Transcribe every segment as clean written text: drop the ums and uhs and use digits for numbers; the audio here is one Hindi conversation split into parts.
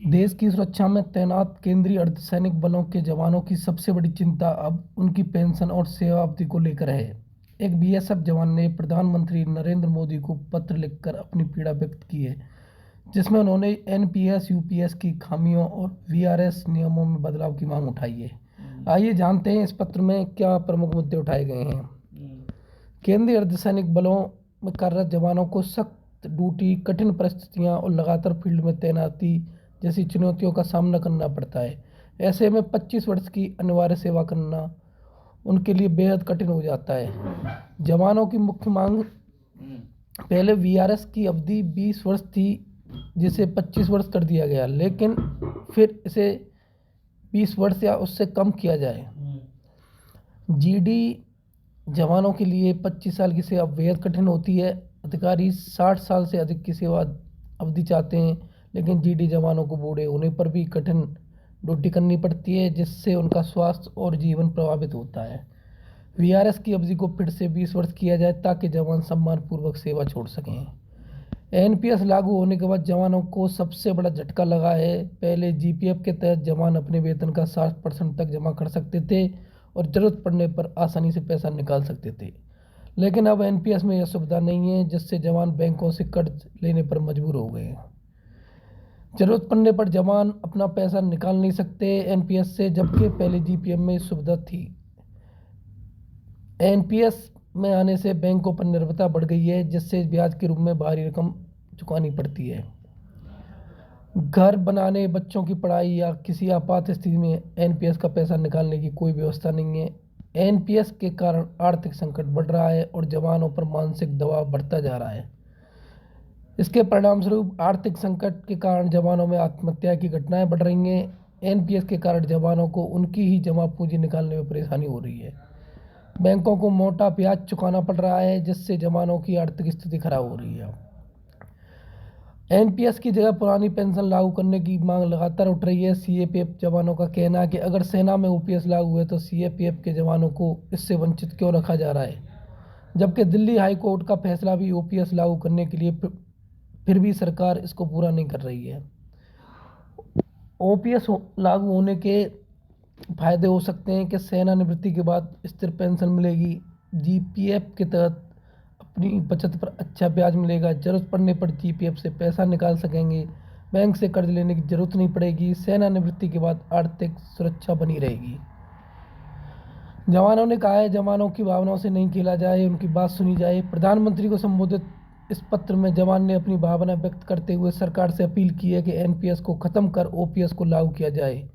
देश की सुरक्षा में तैनात केंद्रीय अर्धसैनिक बलों के जवानों की सबसे बड़ी चिंता अब उनकी पेंशन और सेवा अवधि को लेकर है। एक बीएसएफ जवान ने प्रधानमंत्री नरेंद्र मोदी को पत्र लिखकर अपनी पीड़ा व्यक्त की है, जिसमें उन्होंने एनपीएस यूपीएस की खामियों और वीआरएस नियमों में बदलाव की मांग उठाई है। आइए जानते हैं इस पत्र में क्या प्रमुख मुद्दे उठाए गए हैं। केंद्रीय अर्धसैनिक बलों में कार्यरत जवानों को सख्त ड्यूटी, कठिन परिस्थितियां और लगातार फील्ड में तैनाती जैसी चुनौतियों का सामना करना पड़ता है। ऐसे में 25 वर्ष की अनिवार्य सेवा करना उनके लिए बेहद कठिन हो जाता है। जवानों की मुख्य मांग पहले वीआरएस की अवधि 20 वर्ष थी, जिसे 25 वर्ष कर दिया गया, लेकिन फिर इसे 20 वर्ष या उससे कम किया जाए। जीडी जवानों के लिए 25 साल की सेवा बेहद कठिन होती है। अधिकारी 60 साल से अधिक की सेवा अवधि चाहते हैं, लेकिन जीडी जवानों को बूढ़े होने पर भी कठिन ड्यूटी करनी पड़ती है, जिससे उनका स्वास्थ्य और जीवन प्रभावित होता है। वीआरएस की अवधि को फिर से 20 वर्ष किया जाए ताकि जवान सम्मानपूर्वक सेवा छोड़ सकें। एनपीएस लागू होने के बाद जवानों को सबसे बड़ा झटका लगा है। पहले जीपीएफ के तहत जवान अपने वेतन का 60% तक जमा कर सकते थे और जरूरत पड़ने पर आसानी से पैसा निकाल सकते थे, लेकिन अब एनपीएस में यह सुविधा नहीं है, जिससे जवान बैंकों से कर्ज लेने पर मजबूर हो गए हैं। जरूरत पड़ने पर जवान अपना पैसा निकाल नहीं सकते एनपीएस से, जबकि पहले जीपीएफ में सुविधा थी। एनपीएस में आने से बैंकों पर निर्भरता बढ़ गई है, जिससे ब्याज के रूप में भारी रकम चुकानी पड़ती है। घर बनाने, बच्चों की पढ़ाई या किसी आपात स्थिति में एनपीएस का पैसा निकालने की कोई व्यवस्था नहीं है। एनपीएस के कारण आर्थिक संकट बढ़ रहा है और जवानों पर मानसिक दबाव बढ़ता जा रहा है। इसके परिणामस्वरूप आर्थिक संकट के कारण जवानों में आत्महत्या की घटनाएं बढ़ रही हैं। एनपीएस के कारण जवानों को उनकी ही जमा पूंजी निकालने में परेशानी हो रही है। बैंकों को मोटा ब्याज चुकाना पड़ रहा है, जिससे जवानों की आर्थिक स्थिति खराब हो रही है। एनपीएस की जगह पुरानी पेंशन लागू करने की मांग लगातार उठ रही है। सीएपीएफ जवानों का कहना है कि अगर सेना में ओपीएस लागू हुए तो सीएपीएफ के जवानों को इससे वंचित क्यों रखा जा रहा है, जबकि दिल्ली हाई कोर्ट का फैसला भी ओपीएस लागू करने के लिए, फिर भी सरकार इसको पूरा नहीं कर रही है। ओपीएस लागू होने के फायदे हो सकते हैं कि सेना निवृत्ति के बाद स्थिर पेंशन मिलेगी, जीपीएफ के तहत अपनी बचत पर अच्छा ब्याज मिलेगा, जरूरत पड़ने पर जीपीएफ से पैसा निकाल सकेंगे, बैंक से कर्ज लेने की जरूरत नहीं पड़ेगी, सेना निवृत्ति के बाद आर्थिक सुरक्षा बनी रहेगी। जवानों ने कहा है जवानों की भावनाओं से नहीं खेला जाए, उनकी बात सुनी जाए। प्रधानमंत्री को संबोधित इस पत्र में जवान ने अपनी भावना व्यक्त करते हुए सरकार से अपील की है कि एनपीएस को खत्म कर ओपीएस को लागू किया जाए।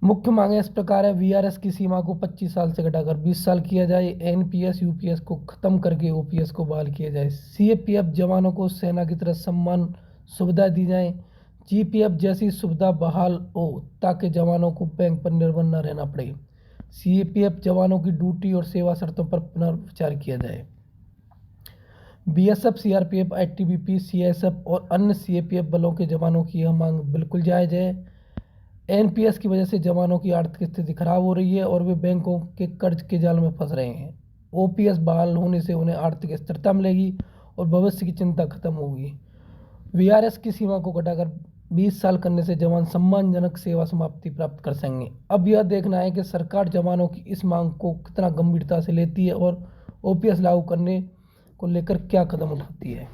मुख्य मांगें इस प्रकार है: वीआरएस की सीमा को 25 साल से घटाकर 20 साल किया जाए, एनपीएस यूपीएस को खत्म करके ओपीएस को बहाल किया जाए, सीएपीएफ जवानों को सेना की तरह सम्मान सुविधा दी जाए, जीपीएफ जैसी सुविधा बहाल हो ताकि जवानों को बैंक पर निर्भर न रहना पड़े, सीएपीएफ जवानों की ड्यूटी और सेवा शर्तों पर पुनर्विचार किया जाए। बीएसएफ, सीआरपीएफ, आईटीबीपी, सीएसएफ और अन्य सीएपीएफ बलों के जवानों की यह मांग बिल्कुल जायज है। एनपीएस की वजह से जवानों की आर्थिक स्थिति खराब हो रही है और वे बैंकों के कर्ज के जाल में फंस रहे हैं। ओपीएस बहाल होने से उन्हें आर्थिक स्थिरता मिलेगी और भविष्य की चिंता खत्म होगी। वीआरएस की सीमा को घटाकर 20 साल करने से जवान सम्मानजनक सेवा समाप्ति प्राप्त कर सकेंगे। अब यह देखना है कि सरकार जवानों की इस मांग को कितना गंभीरता से लेती है और ओपीएस लागू करने को लेकर क्या कदम उठाती है।